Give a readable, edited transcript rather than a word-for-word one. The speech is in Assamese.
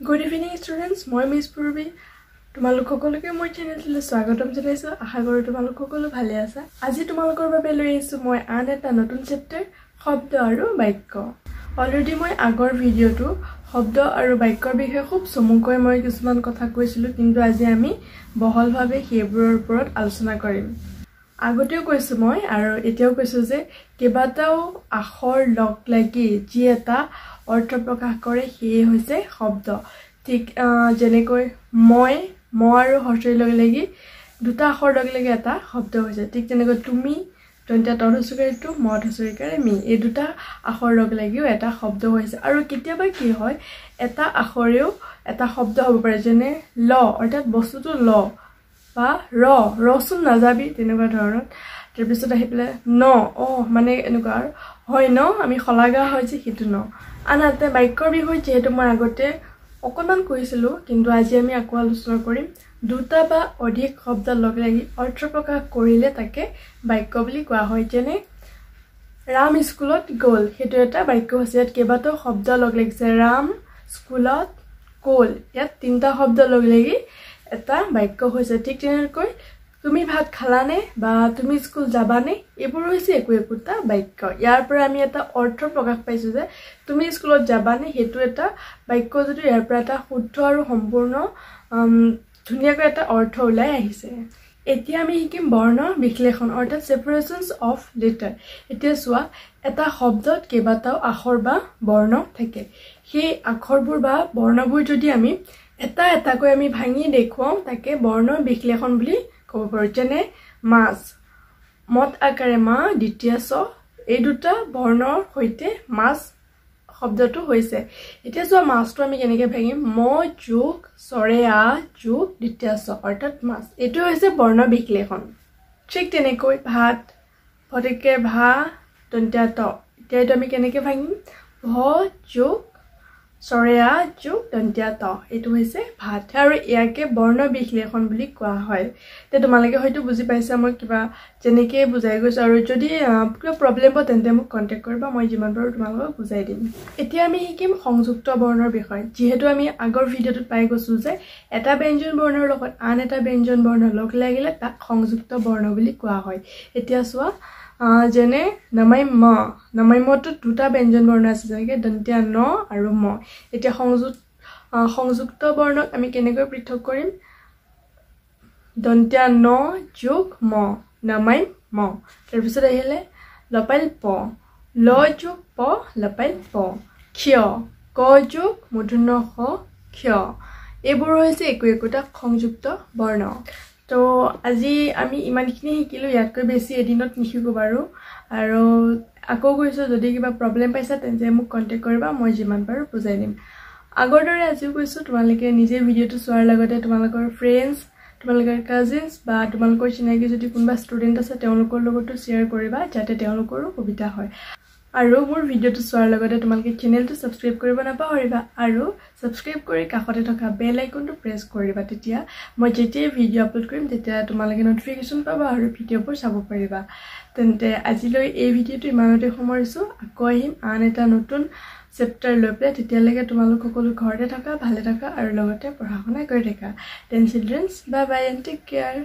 Good evening students, মই মিস পূৰ্বী তোমালোক সকলোকে মোৰ চেনেললৈ স্বাগতম জনাইছো। আশা কৰো তোমালোক সকলো ভালে আছা। আজি তোমালোকৰ বাবে লৈ আহিছো মই আন এটা নতুন চেপ্টাৰ শব্দ আৰু বাক্য। অলৰেডি মই আগৰ ভিডিওটো শব্দ আৰু বাক্যৰ বিষয়ে খুব চমুকৈ মই কিছুমান কথা কৈছিলো, কিন্তু আজি আমি বহলভাৱে সেইবোৰৰ ওপৰত আলোচনা কৰিম। আগতেও কৈছো মই আৰু এতিয়াও কৈছো যে কেইবাটাও আখৰ লগ লাগি যি এটা অৰ্থ প্ৰকাশ কৰে সেয়ে হৈছে শব্দ। ঠিক যেনেকৈ মই আৰু হৰ্ষৰ লগ লাগি দুটা আখৰ লগ লাগি এটা শব্দ হৈছে। ঠিক তেনেকৈ তুমি দন্ত্য ত হস্ৰইকাৰটো মত হস্ৰইকাৰে মি, এই দুটা আখৰ লগ লাগিও এটা শব্দ হৈছে। আৰু কেতিয়াবা কি হয়, এটা আখৰেও এটা শব্দ হ'ব পাৰে, যেনে ল অৰ্থাৎ বস্তুটো ল বা ৰচোন নাযাবি তেনেকুৱা ধৰণৰ। তাৰপিছত আহি পেলাই ন মানে এনেকুৱা আৰু হয় ন, আমি শলাগা হয় যে সেইটো ন। আনহাতে বাক্যৰ বিষয়ে যিহেতু মই আগতে অকণমান কৈছিলোঁ, কিন্তু আজি আমি আকৌ আলোচনা কৰিম। দুটা বা অধিক শব্দ লগ লাগি অৰ্থ প্ৰকাশ কৰিলে তাকে বাক্য বুলি কোৱা হয়। যেনে ৰাম স্কুলত গ'ল, সেইটো এটা বাক্য হৈছে। ইয়াত কেইবাটাও শব্দ লগ লাগিছে, ৰাম স্কুলত গ'ল, ইয়াত তিনিটা শব্দ লগ লাগি এটা বাক্য হৈছে। ঠিক তেনেকৈ তুমি ভাত খালানে বা তুমি স্কুল যাবানে, এইবোৰ হৈছে একোটা বাক্য। ইয়াৰ পৰা আমি এটা অৰ্থ প্ৰকাশ পাইছো যে তুমি স্কুলত যাবানে, সেইটো এটা বাক্য। যদি ইয়াৰ পৰা এটা শুদ্ধ আৰু সম্পূৰ্ণ ধুনীয়াকৈ এটা অৰ্থ ওলাই আহিছে। এতিয়া আমি শিকিম বৰ্ণ বিশ্লেষণ অৰ্থাৎ সেপাৰেশনস অফ লেটাৰ। এতিয়া চোৱা, এটা শব্দত কেইবাটাও আখৰ বা বৰ্ণ থাকে। সেই আখৰবোৰ বা বৰ্ণবোৰ যদি আমি এটা এটাকৈ আমি ভাঙি দেখুৱাও, তাকে বৰ্ণ বিশ্লেষণ বুলি ক'ব পাৰো। যেনে মাছ, মত আকাৰে মা দ্বিতীয় চ, এই দুটা বৰ্ণৰ সৈতে মাছ শব্দটো হৈছে। এতিয়া চোৱা, মাছটো আমি কেনেকৈ ভাঙিম, ম যোগ চৰে আ যোগ দ্বিতীয় চ অৰ্থাৎ মাছ, এইটো হৈছে বৰ্ণ বিশ্লেষণ। ঠিক তেনেকৈ ভাত, ভটিকে ভা দন্ত্য ত, এতিয়া এইটো আমি কেনেকৈ ভাঙিম, ভ যোগ চৰে আ যোগ দন্ত্য ত, এইটো হৈছে ভাত। আৰু ইয়াকে বৰ্ণ বিশ্লেষণ বুলি কোৱা হয়। এতিয়া তোমালোকে হয়তো বুজি পাইছা মই কিবা যেনেকৈ বুজাই গৈছোঁ। আৰু যদি কিবা প্ৰব্লেম হয় তেন্তে মোক কণ্টেক্ট কৰিবা, মই যিমান পাৰোঁ তোমালোকক বুজাই দিম। এতিয়া আমি শিকিম সংযুক্ত বৰ্ণৰ বিষয়ে। যিহেতু আমি আগৰ ভিডিঅ'টোত পাই গৈছোঁ যে এটা ব্যঞ্জন বৰ্ণৰ লগত আন এটা ব্যঞ্জন বৰ্ণ লগ লাগিলে তাক সংযুক্ত বৰ্ণ বুলি কোৱা হয়। এতিয়া চোৱা, যেনে নমাই ম, নমাই মটোত দুটা ব্যঞ্জন বৰ্ণ আছে, যেনেকৈ দন্ত্য ন আৰু ম। এতিয়া সংযুক্ত বৰ্ণক আমি কেনেকৈ পৃথক কৰিম, দন্ত্য ন যোগ ম, নমাই ম। তাৰপিছত আহিলে লপাইল প, ল যোগ প লপাইল প, ক্ষয় ক যোগ মূৰ্ধন্য খ ক্ষয়। এইবোৰ হৈছে একোটা সংযুক্ত বৰ্ণ। তো আজি আমি ইমানখিনি শিকিলোঁ, ইয়াতকৈ বেছি এদিনত নিশিকোঁ বাৰু। আৰু আকৌ কৈছোঁ, যদি কিবা প্ৰব্লেম পাইছা তেন্তে মোক কণ্টেক্ট কৰিবা, মই যিমান পাৰোঁ বুজাই দিম। আগৰ দৰে আজিও কৈছোঁ, তোমালোকে নিজে ভিডিঅ'টো চোৱাৰ লগতে তোমালোকৰ ফ্ৰেণ্ডছ, তোমালোকৰ কাজিনছ বা তোমালোকৰ চিনাকি যদি কোনোবা ষ্টুডেণ্ট আছে তেওঁলোকৰ লগতো শ্বেয়াৰ কৰিবা, যাতে তেওঁলোকৰো সুবিধা হয়। আৰু মোৰ ভিডিঅ'টো চোৱাৰ লগতে তোমালোকে চেনেলটো ছাবস্ক্ৰাইব কৰিব নাপাহৰিবা, আৰু ছাবস্ক্ৰাইব কৰি কাষতে থকা বেল আইকনটো প্ৰেছ কৰি দিবা। তেতিয়া মই যেতিয়াই ভিডিঅ' আপলোড কৰিম তেতিয়া তোমালোকে নটিফিকেশ্যন পাবা আৰু ভিডিঅ'বোৰ চাব পাৰিবা। তেন্তে আজিলৈ এই ভিডিঅ'টো ইমানতে সামৰিছোঁ। আকৌ আহিম আন এটা নতুন চেপ্টাৰ লৈ পেলাই। তেতিয়ালৈকে তোমালোক সকলো ঘৰতে থাকা, ভালে থাকা আৰু লগতে পঢ়া শুনা কৰি থাকা। Then childrens, bye bye and take care.